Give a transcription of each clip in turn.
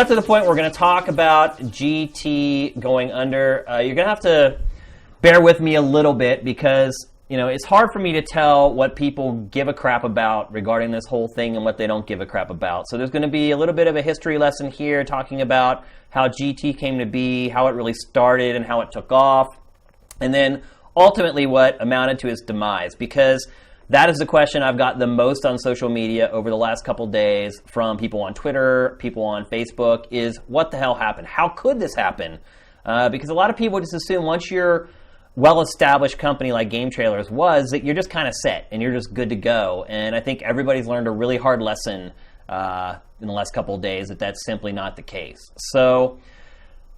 got to the point where we're going to talk about GT going under. You're going to have to bear with me a little bit because, it's hard for me to tell what people give a crap about regarding this whole thing and what they don't give a crap about. So there's going to be a little bit of a history lesson here talking about how GT came to be, how it really started and how it took off, and then ultimately what amounted to its demise, because that is the question I've got the most on social media over the last couple days from people on Twitter, people on Facebook, is what the hell happened? How could this happen? Because a lot of people just assume once you're well-established company like GameTrailers was, that you're just kind of set and you're just good to go. And I think everybody's learned a really hard lesson in the last couple of days that that's simply not the case. So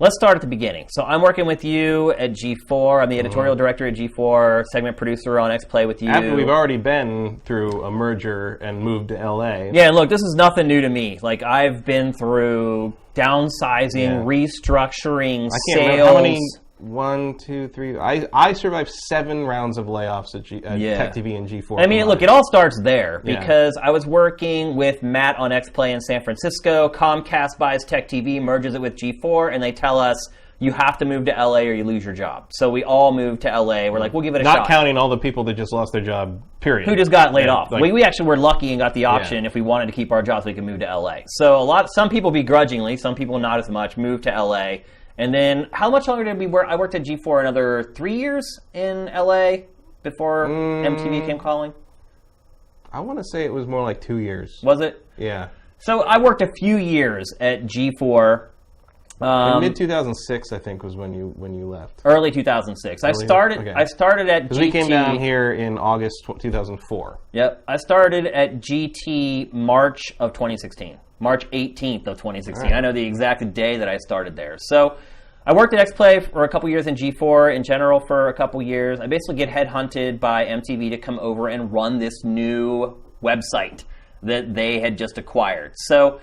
let's start at the beginning. So I'm working with you at G4. I'm the editorial director at G4, segment producer on X-Play with you. After we've already been through a merger and moved to LA. Yeah, look, this is nothing new to me. Like, I've been through downsizing, restructuring, I sales. can't remember how many. 1, 2, 3. I survived 7 rounds of layoffs at Tech TV and G4. I mean, look, it all starts there because I was working with Matt on X-Play in San Francisco. Comcast buys Tech TV, merges it with G4, and they tell us, you have to move to LA or you lose your job. So we all moved to LA. We're like, we'll give it a shot. Not counting all the people that just lost their job, period. Who just got laid off. Like, we actually were lucky and got the option if we wanted to keep our jobs, we could move to LA. So some people begrudgingly, some people not as much, moved to LA. And then, how much longer did we work? I worked at G4 another 3 years in LA before MTV came calling. I want to say it was more like 2 years. Was it? Yeah. So I worked a few years at G4. Mid 2006, I think, was when you left. Early 2006. I started at GT. Because we came down here in August 2004. Yep. I started at GT March of 2016. March 18th of 2016. Right. I know the exact day that I started there. So I worked at X-Play for a couple years in G4, in general for a couple years. I basically get headhunted by MTV to come over and run this new website that they had just acquired. So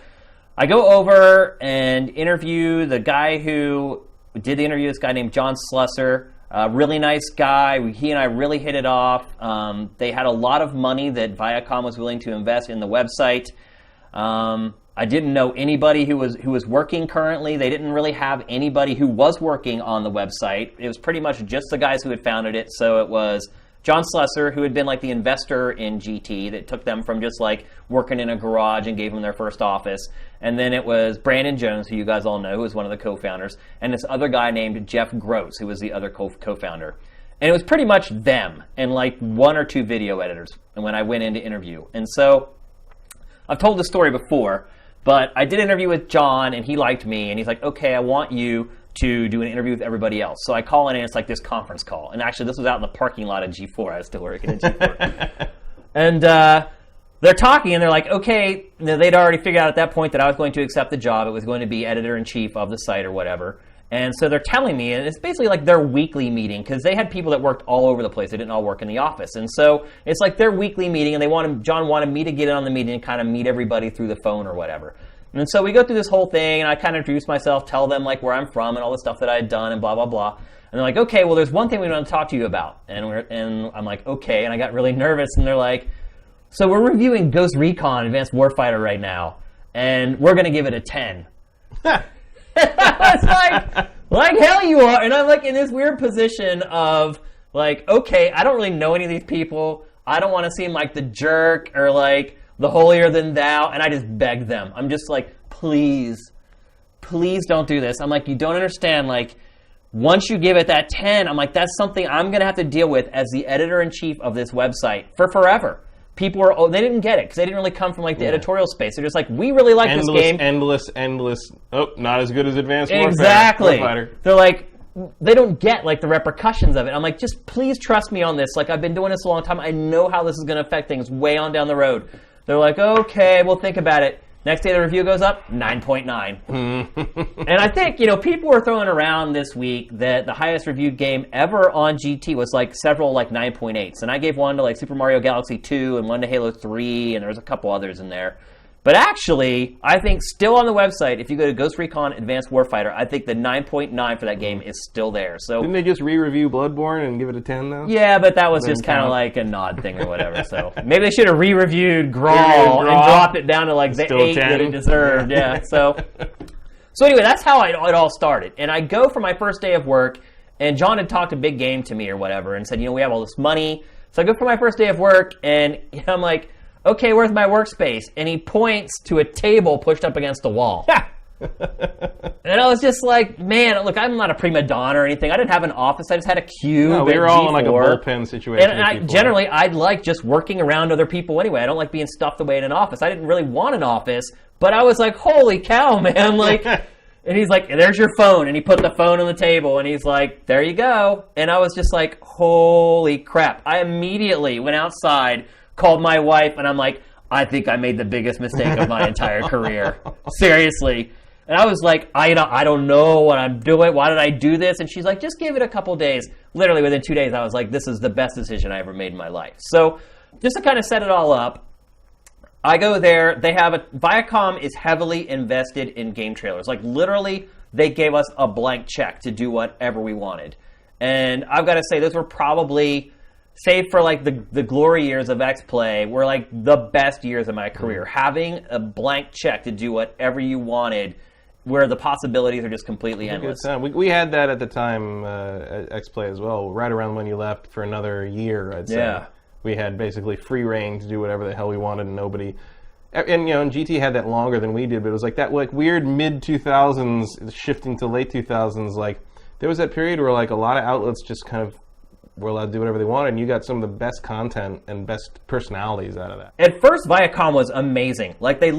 I go over and interview the guy who did the interview, this guy named John Slusser. Really nice guy. He and I really hit it off. They had a lot of money that Viacom was willing to invest in the website. I didn't know anybody who was working currently. They didn't really have anybody who was working on the website. It was pretty much just the guys who had founded it. So it was John Slusser, who had been like the investor in GT that took them from just like working in a garage and gave them their first office. And then it was Brandon Jones, who you guys all know, who was one of the co-founders, and this other guy named Jeff Gross, who was the other co-founder. And it was pretty much them and like 1 or 2 video editors when I went in to interview. And so I've told this story before, but I did an interview with John, and he liked me, and he's like, okay, I want you to do an interview with everybody else. So I call in, and it's like this conference call. And actually, this was out in the parking lot at G4. I was still working at G4. And they're talking, and they're like, okay, they'd already figured out at that point that I was going to accept the job. It was going to be editor-in-chief of the site or whatever. And so they're telling me, and it's basically like their weekly meeting, because they had people that worked all over the place. They didn't all work in the office. And so it's like their weekly meeting, and John wanted me to get in on the meeting and kind of meet everybody through the phone or whatever. And so we go through this whole thing, and I kind of introduce myself, tell them like where I'm from and all the stuff that I had done and blah, blah, blah. And they're like, okay, well, there's one thing we want to talk to you about. And I'm like, okay. And I got really nervous, and they're like, so we're reviewing Ghost Recon Advanced Warfighter right now, and we're going to give it a 10. I was like hell you are. And I'm like in this weird position of like, okay, I don't really know any of these people. I don't want to seem like the jerk or like the holier than thou. And I just begged them. I'm just like, please don't do this. I'm like, you don't understand. Like, once you give it that 10, I'm like, that's something I'm going to have to deal with as the editor-in-chief of this website for forever. People they didn't get it because they didn't really come from like the editorial space. They're just like, we really like this game. Endless. Oh, not as good as Advanced Warfare. Exactly. They're like, they don't get like the repercussions of it. I'm like, just please trust me on this. Like, I've been doing this a long time. I know how this is going to affect things way on down the road. They're like, okay, we'll think about it. Next day the review goes up, 9.9. And I think, people were throwing around this week that the highest reviewed game ever on GT was like several like 9.8s. And I gave one to like Super Mario Galaxy 2 and one to Halo 3, and there was a couple others in there. But actually, I think still on the website, if you go to Ghost Recon Advanced Warfighter, I think the 9.9 for that game is still there. So didn't they just re-review Bloodborne and give it a 10 though? Yeah, but that was just kind of like a nod thing or whatever. So maybe they should have re-reviewed Grawl and dropped it down to like the 8 that it deserved. Yeah. So So anyway, that's how it all started. And I go for my first day of work, and John had talked a big game to me or whatever, and said, we have all this money. So I go for my first day of work, and I'm like, okay, where's my workspace? And he points to a table pushed up against the wall. And I was just like, man, look, I'm not a prima donna or anything. I didn't have an office. I just had a cube. No, we were all in like a bullpen situation. And generally, I'd like just working around other people anyway. I don't like being stuffed away in an office. I didn't really want an office, but I was like, holy cow, man. Like, and he's like, there's your phone. And he put the phone on the table, and he's like, there you go. And I was just like, holy crap. I immediately went outside, called my wife, and I'm like, I think I made the biggest mistake of my entire career. Seriously. And I was like, I don't know what I'm doing. Why did I do this? And she's like, just give it a couple days. Literally within 2 days, I was like, this is the best decision I ever made in my life. So just to kind of set it all up, I go there. Viacom is heavily invested in game trailers. Like literally, they gave us a blank check to do whatever we wanted. And I've got to say, those were probably, save for like the glory years of X-Play, were like the best years of my career. Having a blank check to do whatever you wanted, where the possibilities are just completely endless. We had that at the time at X-Play as well, right around when you left for another year, I'd say. Yeah. We had basically free reign to do whatever the hell we wanted, and nobody... And GT had that longer than we did, but it was like that weird mid-2000s shifting to late 2000s, like there was that period where like a lot of outlets just kind of were allowed to do whatever they wanted, and you got some of the best content and best personalities out of that. At first, Viacom was amazing. Like the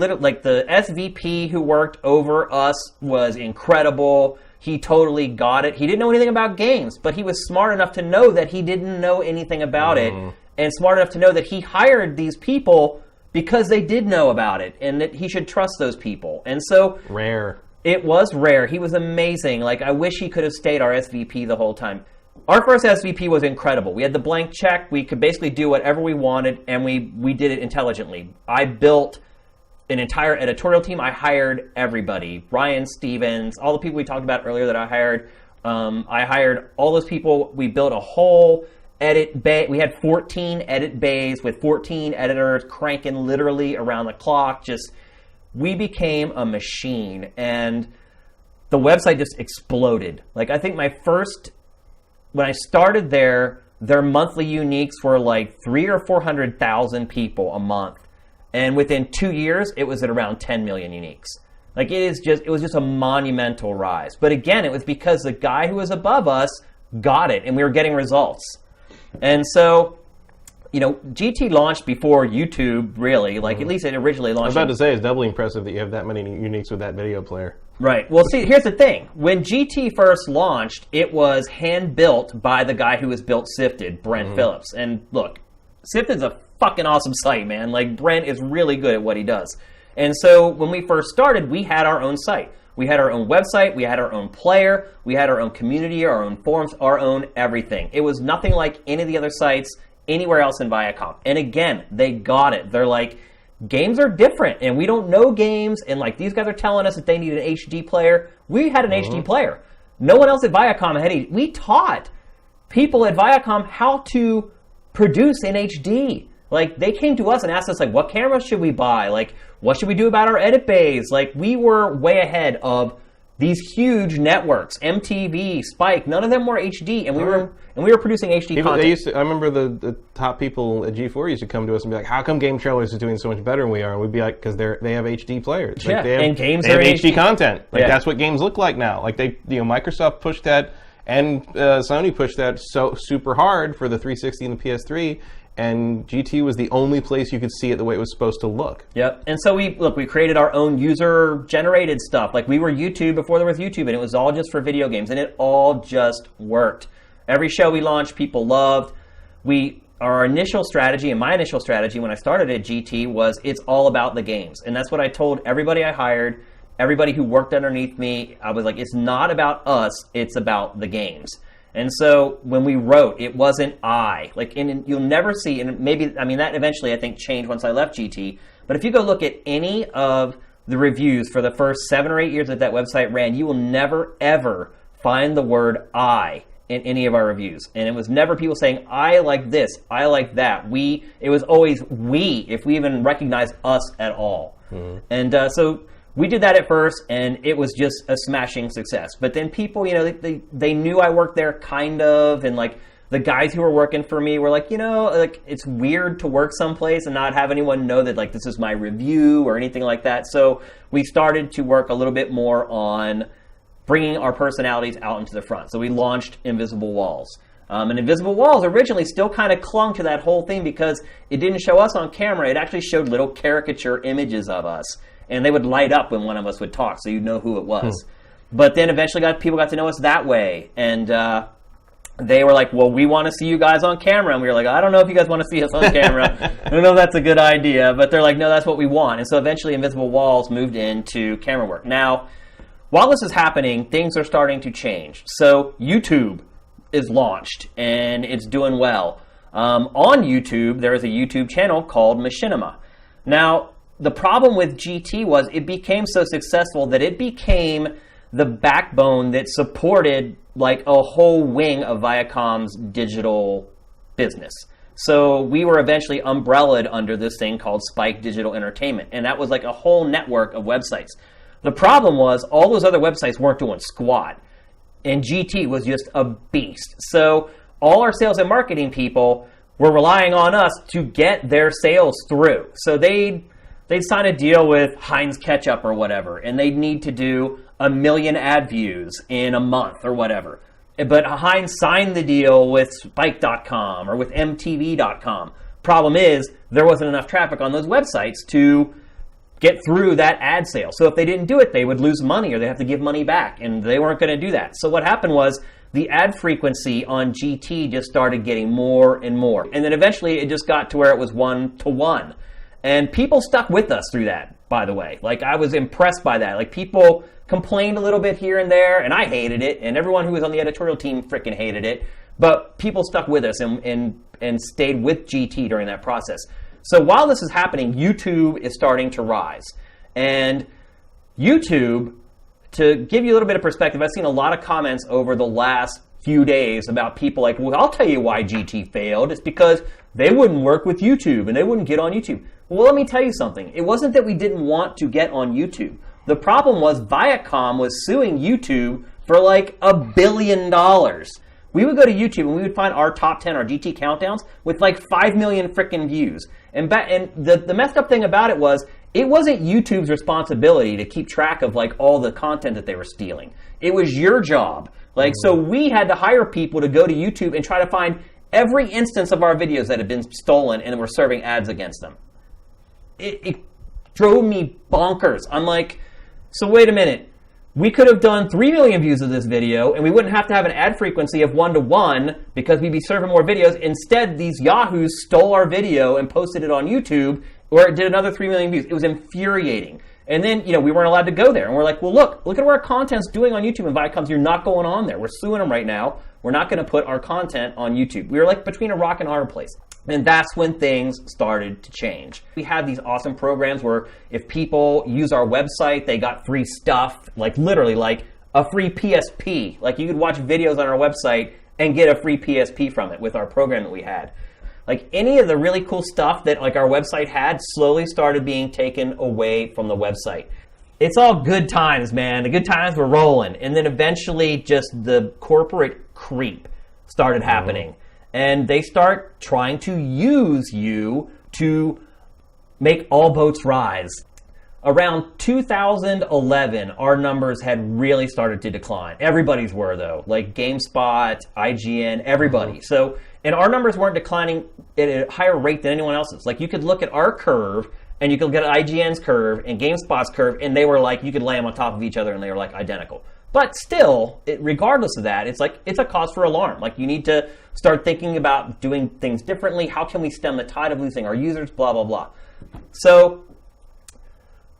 SVP who worked over us was incredible. He totally got it. He didn't know anything about games, but he was smart enough to know that he didn't know anything about it, and smart enough to know that he hired these people because they did know about it, and that he should trust those people. And so... Rare. It was rare. He was amazing. Like, I wish he could have stayed our SVP the whole time. Our first SVP was incredible. We had the blank check. We could basically do whatever we wanted, and we did it intelligently. I built an entire editorial team. I hired everybody. Ryan Stevens, all the people we talked about earlier that I hired. I hired all those people. We built a whole edit bay. We had 14 edit bays with 14 editors cranking literally around the clock. We became a machine, and the website just exploded. Like, I think when I started there, their monthly uniques were like 300,000 or 400,000 people a month. And within 2 years, it was at around 10 million uniques. Like, it was just a monumental rise. But again, it was because the guy who was above us got it, and we were getting results. And so, GT launched before YouTube, really. Like, at least it originally launched. I was about to say, it's doubly impressive that you have that many uniques with that video player. Right. Well, see, here's the thing. When GT first launched, it was hand-built by the guy who has built Sifted, Brent Phillips. And look, Sifted's a fucking awesome site, man. Like, Brent is really good at what he does. And so when we first started, we had our own site. We had our own website, we had our own player, we had our own community, our own forums, our own everything. It was nothing like any of the other sites anywhere else in Viacom. And again, they got it. They're like, games are different, and we don't know games, and like these guys are telling us that they need an HD player. We had an HD player. No one else at Viacom had it. We taught people at Viacom how to produce in HD. Like, they came to us and asked us, like, what cameras should we buy? Like, what should we do about our edit bays? Like, we were way ahead of these huge networks, MTV, Spike. None of them were HD, and we were producing HD content. I remember the top people at G4 used to come to us and be like, "How come GameTrailers is doing so much better than we are?" And we'd be like, "Because they have HD players. Like, and games they have are HD content. Like that's what games look like now. Like Microsoft pushed that, and Sony pushed that so super hard for the 360 and the PS3." And GT was the only place you could see it the way it was supposed to look. Yep. And so we created our own user-generated stuff. Like, we were YouTube before there was YouTube, and it was all just for video games, and it all just worked. Every show we launched, people loved. Our initial strategy, and my initial strategy when I started at GT, was it's all about the games. And that's what I told everybody I hired, everybody who worked underneath me. I was like, it's not about us, it's about the games. And so when we wrote, it wasn't and you'll never see, and that eventually I think changed once I left GT, but if you go look at any of the reviews for the first 7 or 8 years that website ran, you will never ever find the word I in any of our reviews. And it was never people saying, I like this, I like that. It was always we, if we even recognized us at all. And so we did that at first, and it was just a smashing success. But then people, they knew I worked there, kind of, and like the guys who were working for me were like, like it's weird to work someplace and not have anyone know that like this is my review or anything like that. So we started to work a little bit more on bringing our personalities out into the front. So we launched Invisible Walls. And Invisible Walls originally still kind of clung to that whole thing because it didn't show us on camera. It actually showed little caricature images of us. And they would light up when one of us would talk, so you'd know who it was. But then eventually people got to know us that way. And they were like, well, we want to see you guys on camera. And we were like, I don't know if you guys want to see us on camera. I don't know if that's a good idea. But they're like, no, that's what we want. And so eventually Invisible Walls moved into camera work. Now, while this is happening, things are starting to change. So YouTube is launched, and it's doing well. On YouTube, there is a YouTube channel called Machinima. Now, the problem with GT was it became so successful that it became the backbone that supported like a whole wing of Viacom's digital business. So we were eventually umbrellaed under this thing called Spike Digital Entertainment, and that was like a whole network of websites. The problem was all those other websites weren't doing squat, and GT was just a beast. So all our sales and marketing people were relying on us to get their sales through. So they'd sign a deal with Heinz Ketchup or whatever, and they'd need to do 1 million ad views in a month or whatever. But Heinz signed the deal with Spike.com or with MTV.com. Problem is, there wasn't enough traffic on those websites to get through that ad sale. So if they didn't do it, they would lose money or they'd have to give money back, and they weren't going to do that. So what happened was the ad frequency on GT just started getting more and more. And then eventually it just got to where it was 1-to-1. And people stuck with us through that, by the way. Like, I was impressed by that. Like, people complained a little bit here and there, and I hated it, and everyone who was on the editorial team freaking hated it. But people stuck with us and stayed with GT during that process. So while this is happening, YouTube is starting to rise. And YouTube, to give you a little bit of perspective, I've seen a lot of comments over the last few days about people like, well, I'll tell you why GT failed. It's because they wouldn't work with YouTube and they wouldn't get on YouTube. Well, let me tell you something. It wasn't that we didn't want to get on YouTube. The problem was Viacom was suing YouTube for like $1 billion. We would go to YouTube and we would find our top 10, our GT countdowns, with like 5 million freaking views. And the messed up thing about it wasn't YouTube's responsibility to keep track of like all the content that they were stealing. It was your job. Like, so we had to hire people to go to YouTube and try to find every instance of our videos that had been stolen and were serving ads against them. It drove me bonkers. I'm like, so wait a minute. We could have done 3 million views of this video, and we wouldn't have to have an ad frequency of 1-to-1 because we'd be serving more videos. Instead, these yahoos stole our video and posted it on YouTube, where it did another 3 million views. It was infuriating. And then, we weren't allowed to go there. And we're like, well, look at what our content's doing on YouTube. And Viacom's, you're not going on there. We're suing them right now. We're not going to put our content on YouTube. We were like between a rock and a hard place. And that's when things started to change. We had these awesome programs where if people use our website, they got free stuff, like literally like a free PSP. Like you could watch videos on our website and get a free PSP from it with our program that we had. Like any of the really cool stuff that like our website had slowly started being taken away from the website. It's all good times, man. The good times were rolling. And then eventually just the corporate creep started happening. And they start trying to use you to make all boats rise. Around 2011, our numbers had really started to decline. Everybody's were, though. Like GameSpot, IGN, everybody. So, and our numbers weren't declining at a higher rate than anyone else's. Like, you could look at our curve, and you could look at IGN's curve and GameSpot's curve, and they were like, you could lay them on top of each other, and they were like identical. But still, regardless of that, it's like, it's a cause for alarm. Like, you need to start thinking about doing things differently. How can we stem the tide of losing our users, blah, blah, blah. So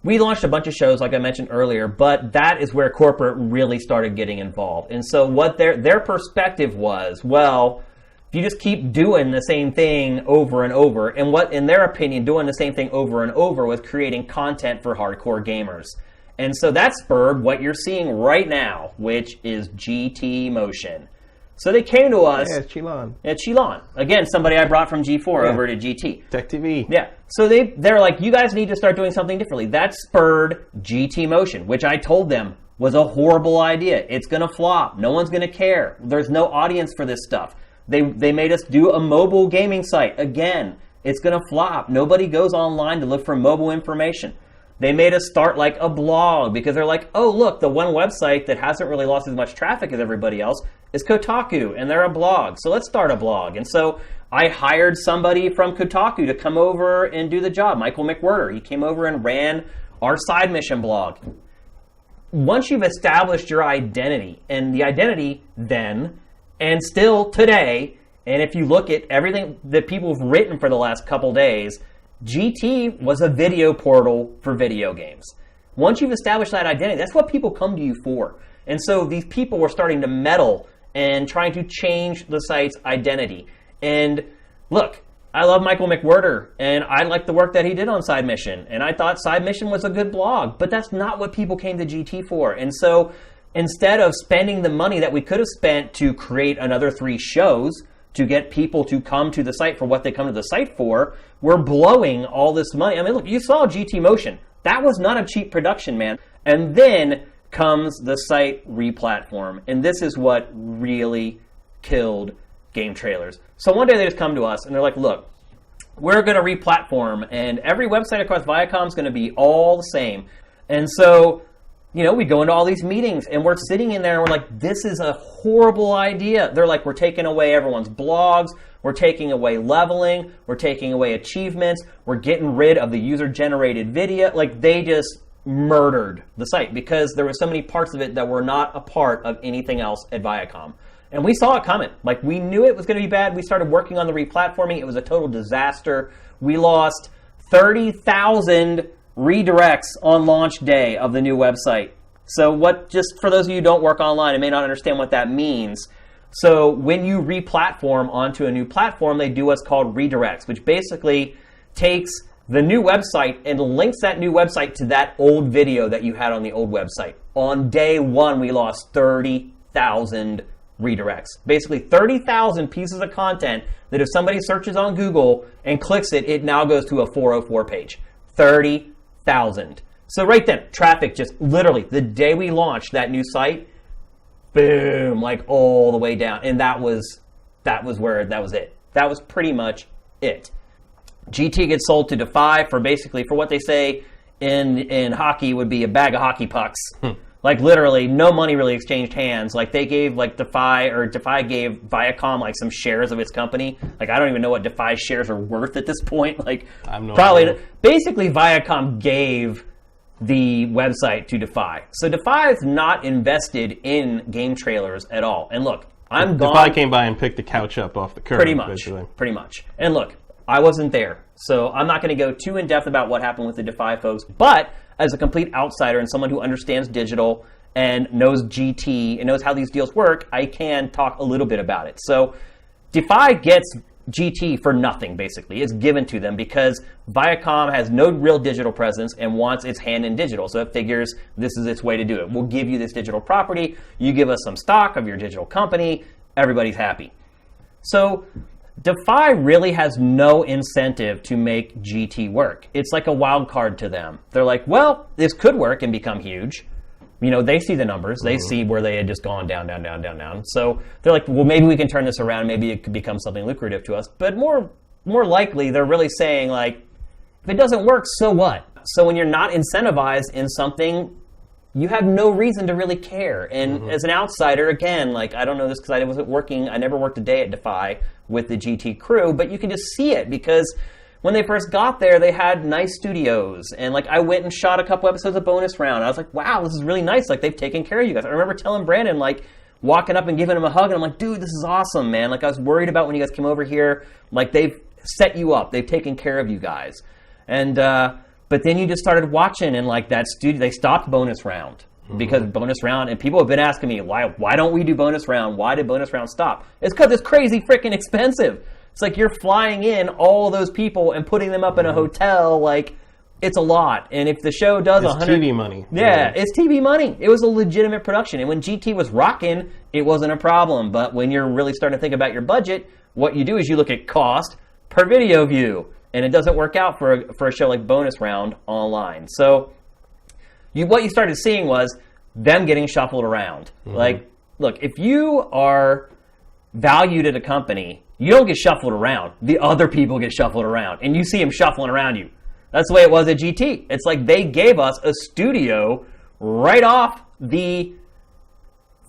we launched a bunch of shows, like I mentioned earlier, but that is where corporate really started getting involved. And so what their perspective was, well, if you just keep doing the same thing over and over, and what, in their opinion, doing the same thing over and over was creating content for hardcore gamers. And so that spurred what you're seeing right now, which is GT Motion. So they came to us. Yeah, Chilon. Yeah, Chilon. Again, somebody I brought from G4 over to GT. Tech TV. Yeah. So they're like, you guys need to start doing something differently. That spurred GT Motion, which I told them was a horrible idea. It's going to flop. No one's going to care. There's no audience for this stuff. They made us do a mobile gaming site. Again, it's going to flop. Nobody goes online to look for mobile information. They made us start like a blog because they're like, oh, look, the one website that hasn't really lost as much traffic as everybody else is Kotaku, and they're a blog. So let's start a blog. And so I hired somebody from Kotaku to come over and do the job, Michael McWhirter. He came over and ran our side mission blog. Once you've established your identity, and the identity then and still today, and if you look at everything that people have written for the last couple days, GT was a video portal for video games. Once you've established that identity, that's what people come to you for. And so these people were starting to meddle and trying to change the site's identity. And look, I love Michael McWhirter, and I like the work that he did on Side Mission, and I thought Side Mission was a good blog, but that's not what people came to GT for. And so instead of spending the money that we could have spent to create another 3 shows to get people to come to the site for what they come to the site for, we're blowing all this money. I mean, look, you saw GT Motion. That was not a cheap production, man. And then comes the site replatform, and this is what really killed GameTrailers. So one day they just come to us and they're like, look, we're going to replatform, and every website across Viacom is going to be all the same. And so, you know, we go into all these meetings and we're sitting in there and we're like, this is a horrible idea. They're like, we're taking away everyone's blogs, we're taking away leveling, we're taking away achievements, we're getting rid of the user-generated video. Like, they just murdered the site because there were so many parts of it that were not a part of anything else at Viacom. And we saw it coming. Like, we knew it was going to be bad. We started working on the replatforming. It was a total disaster. We lost 30,000 redirects on launch day of the new website. So what, just for those of you who don't work online and may not understand what that means, so when you replatform onto a new platform, they do what's called redirects, which basically takes the new website and links that new website to that old video that you had on the old website. On day 1, we lost 30,000 redirects. Basically 30,000 pieces of content that if somebody searches on Google and clicks it, it now goes to a 404 page. 30,000. So right then, traffic just literally, the day we launched that new site, boom, like all the way down. And that was it. That was pretty much it. GT gets sold to Defy for basically, for what they say in hockey would be a bag of hockey pucks. Like, literally, no money really exchanged hands. Like, they gave, like, Defy gave Viacom, like, some shares of its company. Like, I don't even know what Defy's shares are worth at this point. Like, basically, Viacom gave the website to Defy. So Defy is not invested in GameTrailers at all. And look, I'm gone. Defy came by and picked the couch up off the curb. Pretty much. And look, I wasn't there. So I'm not going to go too in-depth about what happened with the Defy folks. But as a complete outsider and someone who understands digital and knows GT and knows how these deals work, I can talk a little bit about it. So Defy gets GT for nothing, basically. It's given to them because Viacom has no real digital presence and wants its hand in digital. So it figures this is its way to do it. We'll give you this digital property. You give us some stock of your digital company. Everybody's happy. So Defy really has no incentive to make GT work. It's like a wild card to them. They're like, well, this could work and become huge. You know, they see the numbers. They see where they had just gone down. So they're like, well, maybe we can turn this around. Maybe it could become something lucrative to us. But more likely, they're really saying, like, if it doesn't work, so what? So when you're not incentivized in something, you have no reason to really care. And as an outsider, again, like, I don't know this because I wasn't working. I never worked a day at Defy with the GT crew, but you can just see it because when they first got there, they had nice studios. And, like, I went and shot a couple episodes of Bonus Round. I was like, wow, this is really nice. Like, they've taken care of you guys. I remember telling Brandon, like, walking up and giving him a hug, and I'm like, dude, this is awesome, man. Like, I was worried about when you guys came over here. Like, they've set you up. They've taken care of you guys. And, but then you just started watching, and, like, that studio, they stopped Bonus Round. Because Bonus Round, and people have been asking me, why don't we do Bonus Round? Why did Bonus Round stop? It's because it's crazy freaking expensive. It's like you're flying in all those people and putting them up in a hotel, like, it's a lot. And if the show does it's TV money. Yeah, really. it's TV money. It was a legitimate production. And when GT was rocking, it wasn't a problem. But when you're really starting to think about your budget, what you do is you look at cost per video view. And it doesn't work out for a show like Bonus Round online. So what you started seeing was them getting shuffled around. Mm-hmm. Like, look, if you are valued at a company, you don't get shuffled around. The other people get shuffled around. And you see them shuffling around you. That's the way it was at GT. It's like they gave us a studio right off the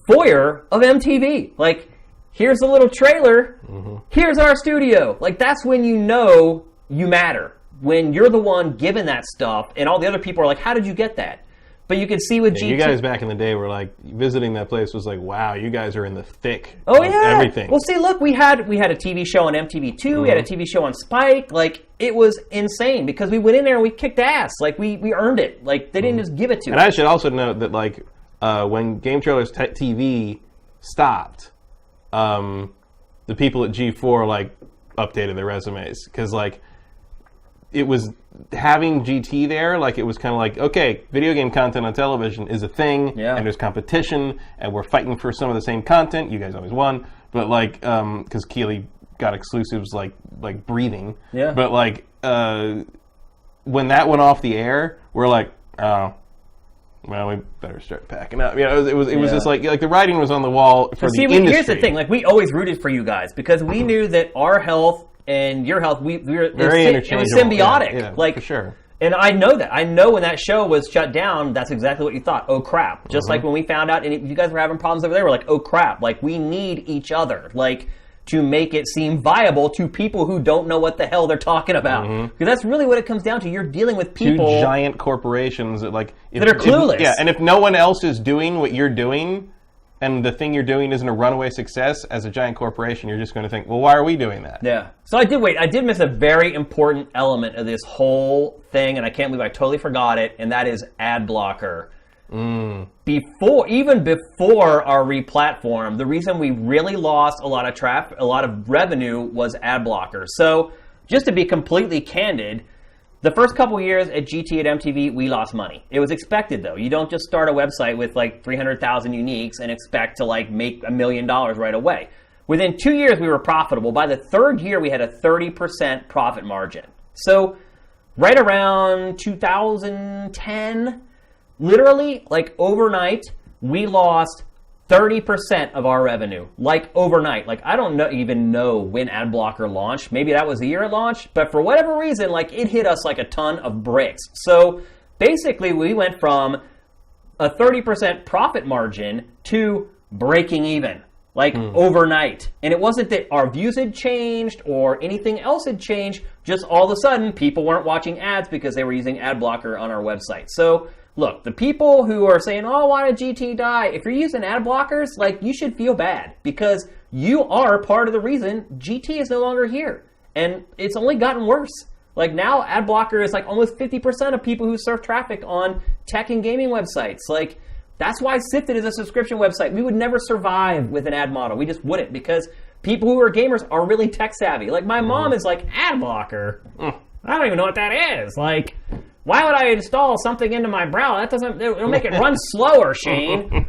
foyer of MTV. Like, here's a little trailer. Mm-hmm. Here's our studio. Like, that's when you know you matter. When you're the one given that stuff, and all the other people are like, how did you get that? But you can see with GT. You guys back in the day were like, visiting that place was like, wow, you guys are in the thick of everything. Well, see, look, we had a TV show on MTV2, mm-hmm. we had a TV show on Spike. Like, it was insane because we went in there and we kicked ass. Like, we earned it. Like, they didn't just give it to us. And I should also note that, like, when GameTrailers TV stopped, the people at G4, like, updated their resumes. Because, like, it was having GT there, like it was kind of like, okay, video game content on television is a thing, and there's competition, and we're fighting for some of the same content. You guys always won, but like, because Keeley got exclusives like breathing. Yeah. But like, when that went off the air, we're like, oh, well, we better start packing up. You know, it was just like the writing was on the wall for the industry. Here's the thing, like we always rooted for you guys because we knew that our health and your health, we were very interchangeable. It was symbiotic. Yeah, like, for sure. And I know that. I know when that show was shut down, that's exactly what you thought. Oh, crap. Just like when we found out, and you guys were having problems over there, we're like, oh, crap. Like, we need each other, like, to make it seem viable to people who don't know what the hell they're talking about. Because that's really what it comes down to. You're dealing with people. Two giant corporations that, like... that are clueless. And if no one else is doing what you're doing, and the thing you're doing isn't a runaway success, as a giant corporation, you're just going to think, well, why are we doing that? Yeah. So I did miss a very important element of this whole thing, and I can't believe I totally forgot it, and that is ad blocker. Even before our replatform, the reason we really lost a lot of traffic, a lot of revenue was ad blocker. So just to be completely candid, the first couple years at GT at MTV, we lost money. It was expected, though. You don't just start a website with like 300,000 uniques and expect to like make $1 million right away. Within 2 years, we were profitable. By the third year, we had a 30% profit margin. So right around 2010, literally, like overnight, we lost 30% of our revenue, like overnight. Like, I don't even know when ad blocker launched. Maybe that was the year it launched, but for whatever reason, like, it hit us like a ton of bricks. So basically, we went from a 30% profit margin to breaking even, like overnight. And it wasn't that our views had changed or anything else had changed, just all of a sudden, people weren't watching ads because they were using ad blocker on our website. So look, the people who are saying, oh, why did GT die? If you're using ad blockers, like, you should feel bad because you are part of the reason GT is no longer here. And it's only gotten worse. Like, now ad blocker is like almost 50% of people who surf traffic on tech and gaming websites. Like, that's why Sifted is a subscription website. We would never survive with an ad model. We just wouldn't because people who are gamers are really tech savvy. Like, my mom is like, ad blocker? I don't even know what that is. Like, why would I install something into my browser? It'll make it run slower, Shane.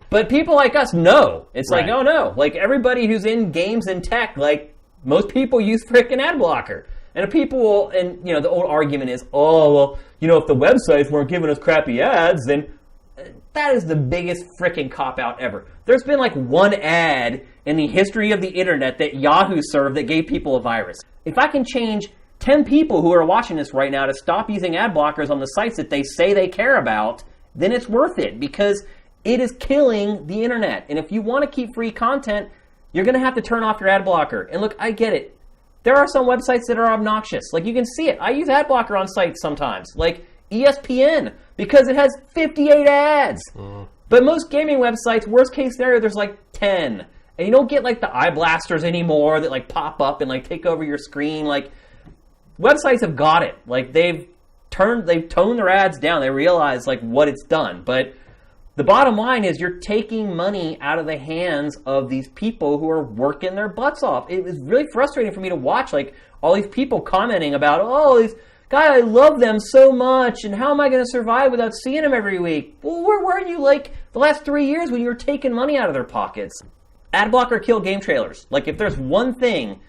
But people like us know. It's like, oh no. Like, everybody who's in games and tech, like, most people use frickin' ad blocker. And if people will, and, you know, the old argument is, oh, well, you know, if the websites weren't giving us crappy ads, then that is the biggest frickin' cop-out ever. There's been like one ad in the history of the internet that Yahoo served that gave people a virus. If I can change 10 people who are watching this right now to stop using ad blockers on the sites that they say they care about, then it's worth it because it is killing the internet. And if you want to keep free content, you're going to have to turn off your ad blocker. And look, I get it. There are some websites that are obnoxious. Like, you can see it. I use ad blocker on sites sometimes, like ESPN, because it has 58 ads. But most gaming websites, worst case scenario, there's like 10. And you don't get like the eye blasters anymore that like pop up and like take over your screen. Like, websites have got it. Like, they've toned their ads down. They realize like what it's done. But the bottom line is you're taking money out of the hands of these people who are working their butts off. It was really frustrating for me to watch like all these people commenting about, oh, these God, I love them so much, and how am I going to survive without seeing them every week? Well, where were you, like, the last 3 years when you were taking money out of their pockets? Ad blocker killed game trailers. Like, if there's one thing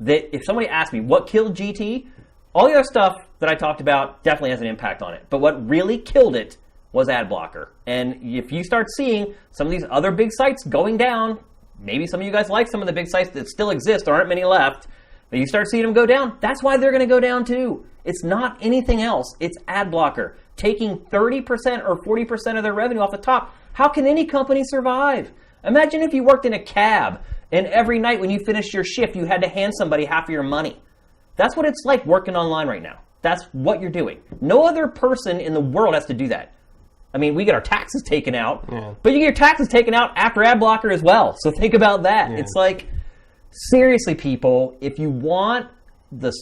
that, if somebody asked me, what killed GT? All the other stuff that I talked about definitely has an impact on it. But what really killed it was ad blocker. And if you start seeing some of these other big sites going down, maybe some of you guys like some of the big sites that still exist, there aren't many left, but you start seeing them go down, that's why they're going to go down too. It's not anything else. It's ad blocker. Taking 30% or 40% of their revenue off the top. How can any company survive? Imagine if you worked in a cab and every night when you finished your shift, you had to hand somebody half of your money. That's what it's like working online right now. That's what you're doing. No other person in the world has to do that. I mean, we get our taxes taken out, but you get your taxes taken out after ad blocker as well. So think about that. It's like, seriously, people, if you want the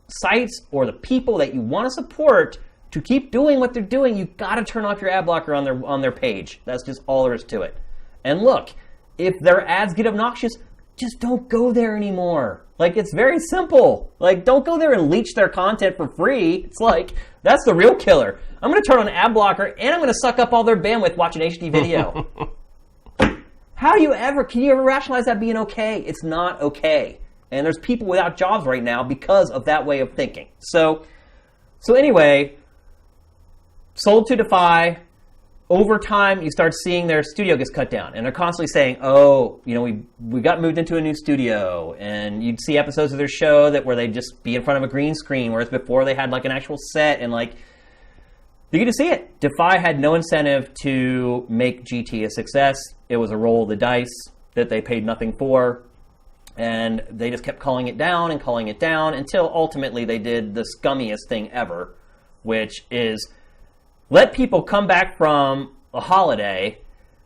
sites or the people that you want to support to keep doing what they're doing, you got to turn off your ad blocker on their page. That's just all there is to it. And look, if their ads get obnoxious, just don't go there anymore. Like, it's very simple. Like, don't go there and leech their content for free. It's like, that's the real killer. I'm going to turn on ad blocker, and I'm going to suck up all their bandwidth watching HD video. Can you ever rationalize that being okay? It's not okay. And there's people without jobs right now because of that way of thinking. So anyway, sold to Defy. Over time, you start seeing their studio gets cut down, and they're constantly saying, "Oh, you know, we got moved into a new studio," and you'd see episodes of their show where they'd just be in front of a green screen, whereas before they had like an actual set, and like you get to see it. Defy had no incentive to make GT a success. It was a roll of the dice that they paid nothing for, and they just kept calling it down until ultimately they did the scummiest thing ever, which is let people come back from a holiday,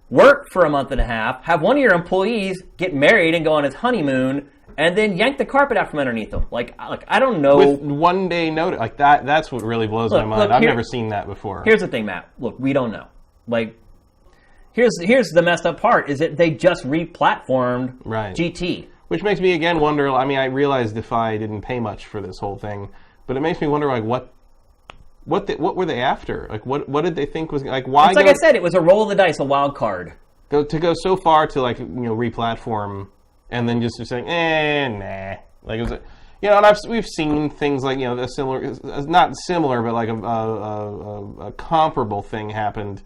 work for a month and a half, have one of your employees get married and go on his honeymoon, and then yank the carpet out from underneath them. Like I don't know. With 1 day notice, like that's what really blows my mind. I've never seen that before. Here's the thing, Matt. Look, we don't know. Like, here's the messed up part is that they just re-platformed GT. Which makes me again wonder, I mean, I realize Defy didn't pay much for this whole thing, but it makes me wonder, like, what were they after? Like, what did they think was, like, why? It's like I said, it was a roll of the dice, a wild card. To go so far to, like, you know, re-platform and then just saying, nah. Like, it was, you know, and we've seen things like, you know, a similar, not similar, but like a comparable thing happened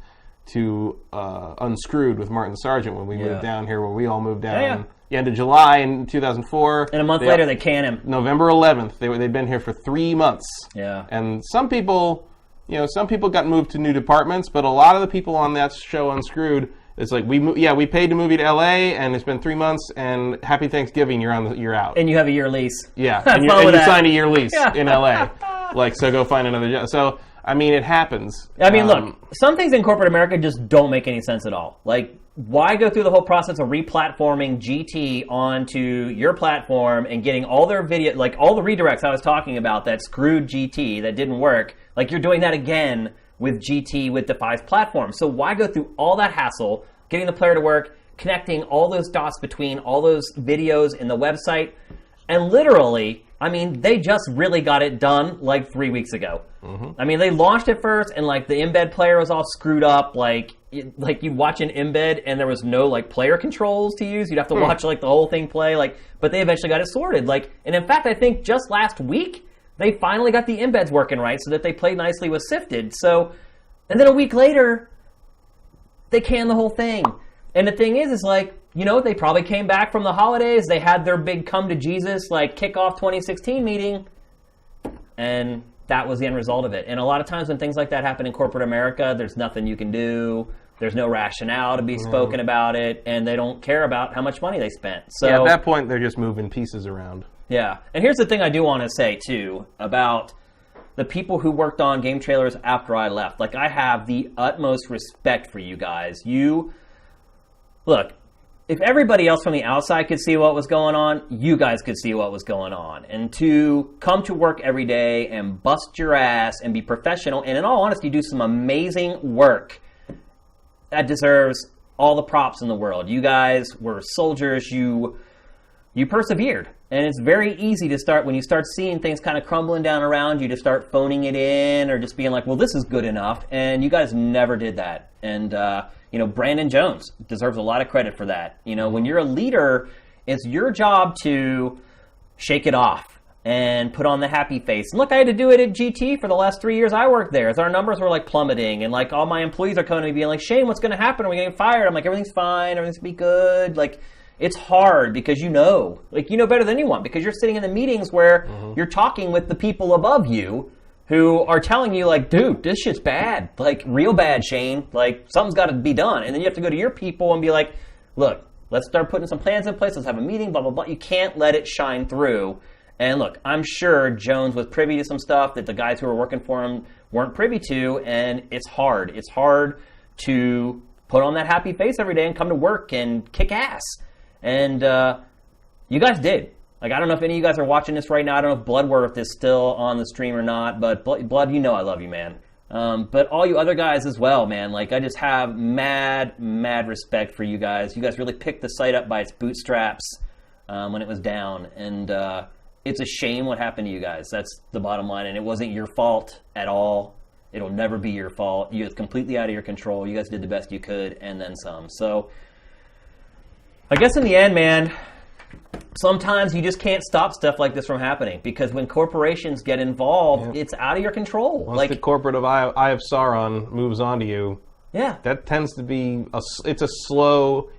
to Unscrewed with Martin Sargent when we moved down here, when we all moved down. The end of July in 2004. And a month later, they can him. November 11th. They'd been here for 3 months. Yeah. And some people got moved to new departments, but a lot of the people on that show Unscrewed, it's like, we paid to move you to LA, and it's been 3 months, and happy Thanksgiving, you're out. And you have a year lease. Yeah. and you signed a year lease in LA. Like, so go find another job. So, I mean, it happens. I mean, look, some things in corporate America just don't make any sense at all. Like, why go through the whole process of re-platforming GT onto your platform and getting all their video, like all the redirects I was talking about that screwed GT, that didn't work, like you're doing that again with GT with Defy's platform. So why go through all that hassle, getting the player to work, connecting all those dots between all those videos in the website, and literally, I mean, they just really got it done like 3 weeks ago. Mm-hmm. I mean, they launched it first, and like the embed player was all screwed up. Like you'd watch an embed, and there was no like player controls to use. You'd have to watch like the whole thing play. Like, but they eventually got it sorted. Like, and in fact, I think just last week they finally got the embeds working right, so that they played nicely with Sifted. So, and then a week later, they canned the whole thing. And the thing is like, you know, they probably came back from the holidays. They had their big come to Jesus, like kickoff 2016 meeting, and that was the end result of it. And a lot of times when things like that happen in corporate America, there's nothing you can do. There's no rationale to be spoken about it, and they don't care about how much money they spent. So at that point, they're just moving pieces around. Yeah. And here's the thing I do want to say, too, about the people who worked on Game Trailers after I left. Like, I have the utmost respect for you guys. Look, if everybody else from the outside could see what was going on, you guys could see what was going on. And to come to work every day and bust your ass and be professional and, in all honesty, do some amazing work, that deserves all the props in the world. You guys were soldiers. You persevered. And it's very easy to start, when you start seeing things kind of crumbling down around you, to start phoning it in or just being like, well, this is good enough. And you guys never did that. And, Brandon Jones deserves a lot of credit for that. When you're a leader, it's your job to shake it off and put on the happy face. And look, I had to do it at GT for the last 3 years I worked there. As our numbers were plummeting, and all my employees are coming to me being like, Shane, what's going to happen? Are we getting fired? I'm like, everything's fine. Everything's going to be good. It's hard because you know better than anyone, because you're sitting in the meetings where you're talking with the people above you who are telling you dude, this shit's bad, real bad, Shane, something's got to be done. And then you have to go to your people and be like, look, let's start putting some plans in place. Let's have a meeting, blah, blah, blah. You can't let it shine through. And look, I'm sure Jones was privy to some stuff that the guys who were working for him weren't privy to. And it's hard. It's hard to put on that happy face every day and come to work and kick ass. And you guys did. I don't know if any of you guys are watching this right now. I don't know if Bloodworth is still on the stream or not. But Blood, I love you, man. But all you other guys as well, man. I just have mad respect for you guys. You guys really picked the site up by its bootstraps when it was down. And it's a shame what happened to you guys. That's the bottom line. And it wasn't your fault at all. It'll never be your fault. It's completely out of your control. You guys did the best you could and then some. So I guess in the end, man, sometimes you just can't stop stuff like this from happening, because when corporations get involved, it's out of your control. Once the corporate eye of Sauron moves on to you, that tends to be it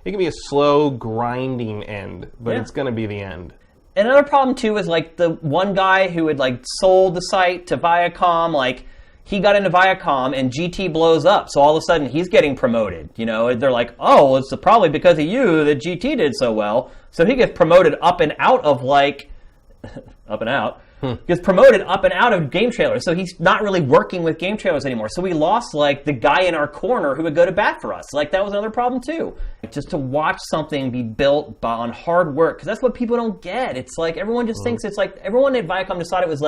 can be a slow grinding end, but it's going to be the end. Another problem too is the one guy who had sold the site to Viacom, he got into Viacom and GT blows up, so all of a sudden he's getting promoted. They're like, oh, it's probably because of you that GT did so well. So he gets promoted up and out of up and out. Gets promoted up and out of GameTrailers. So he's not really working with GameTrailers anymore. So we lost the guy in our corner who would go to bat for us. That was another problem too. Just to watch something be built on hard work, because that's what people don't get. It's everyone just thinks it's everyone at Viacom decided it was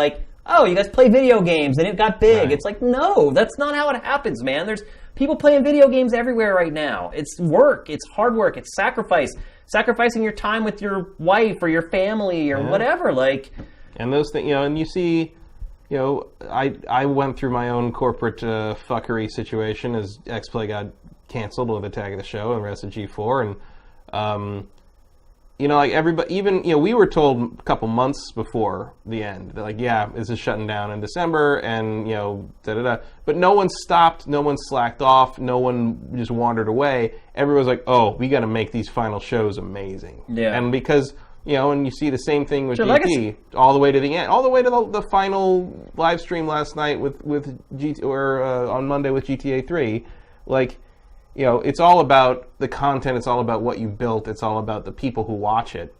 oh, you guys play video games and it got big. Right. It's no, that's not how it happens, man. There's people playing video games everywhere right now. It's work. It's hard work. It's sacrifice. Sacrificing your time with your wife or your family or whatever. And those things, and you see, I went through my own corporate fuckery situation as X-Play got canceled with Attack of the Show and the rest of G4. And, everybody, even, we were told a couple months before the end, that this is shutting down in December and, da-da-da. But no one stopped, no one slacked off, no one just wandered away. Everyone was like, oh, we got to make these final shows amazing. Yeah. And because, and you see the same thing with GT all the way to the end, all the way to the final live stream last night with GT, or on Monday with GTA 3. It's all about the content. It's all about what you built. It's all about the people who watch it.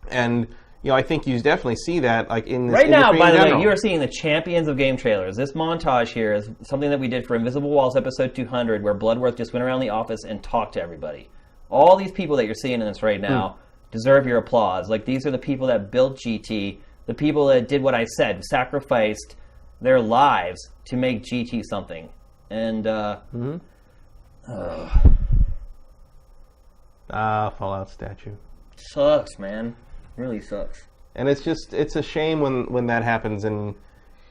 And, I think you definitely see that in this right now, by the way, you are seeing the champions of game trailers. This montage here is something that we did for Invisible Walls episode 200, where Bloodworth just went around the office and talked to everybody. All these people that you're seeing in this right now deserve your applause. These are the people that built GT, the people that did what I said, sacrificed their lives to make GT something. And, Fallout statue. Sucks, man. Really sucks. And it's a shame when that happens, and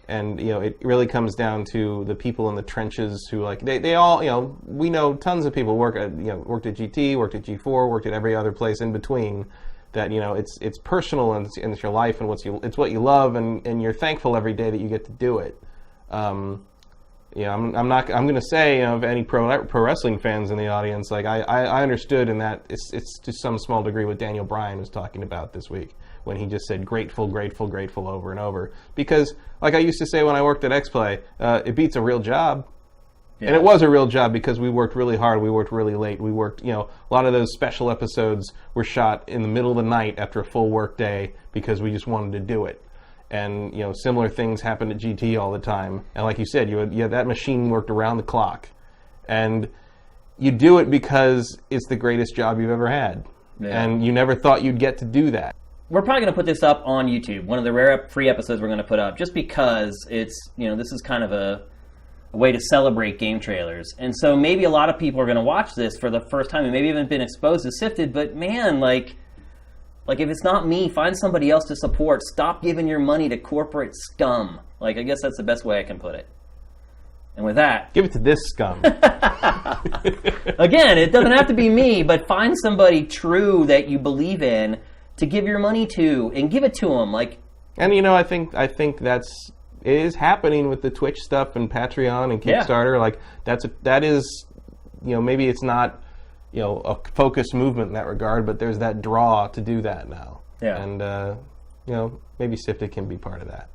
it really comes down to the people in the trenches who they all, we know tons of people worked at GT, worked at G4, worked at every other place in between, that it's personal and it's your life and it's what you love, and you're thankful every day that you get to do it. I'm going to say, of any pro wrestling fans in the audience, I understood in that it's to some small degree what Daniel Bryan was talking about this week when he just said grateful, grateful, grateful over and over. Because, like I used to say when I worked at X-Play, it beats a real job. Yeah. And it was a real job because we worked really hard. We worked really late. We worked, a lot of those special episodes were shot in the middle of the night after a full work day because we just wanted to do it. And, similar things happen at GT all the time. And like you said, that machine worked around the clock. And you do it because it's the greatest job you've ever had. Yeah. And you never thought you'd get to do that. We're probably going to put this up on YouTube, one of the rare free episodes we're going to put up, just because it's, this is kind of a way to celebrate game trailers. And so maybe a lot of people are going to watch this for the first time and maybe haven't been exposed to Sifted, but man, Like, if it's not me, find somebody else to support. Stop giving your money to corporate scum. Like, I guess that's the best way I can put it. And with that... Give it to this scum. Again, it doesn't have to be me, but find somebody true that you believe in to give your money to, and give it to them. Like, and, you know, I think it is happening with the Twitch stuff and Patreon and Kickstarter. Like, that is, you know, maybe it's not, you know, a focused movement in that regard, but there's that draw to do that now. Yeah. And, you know, maybe Sifted can be part of that.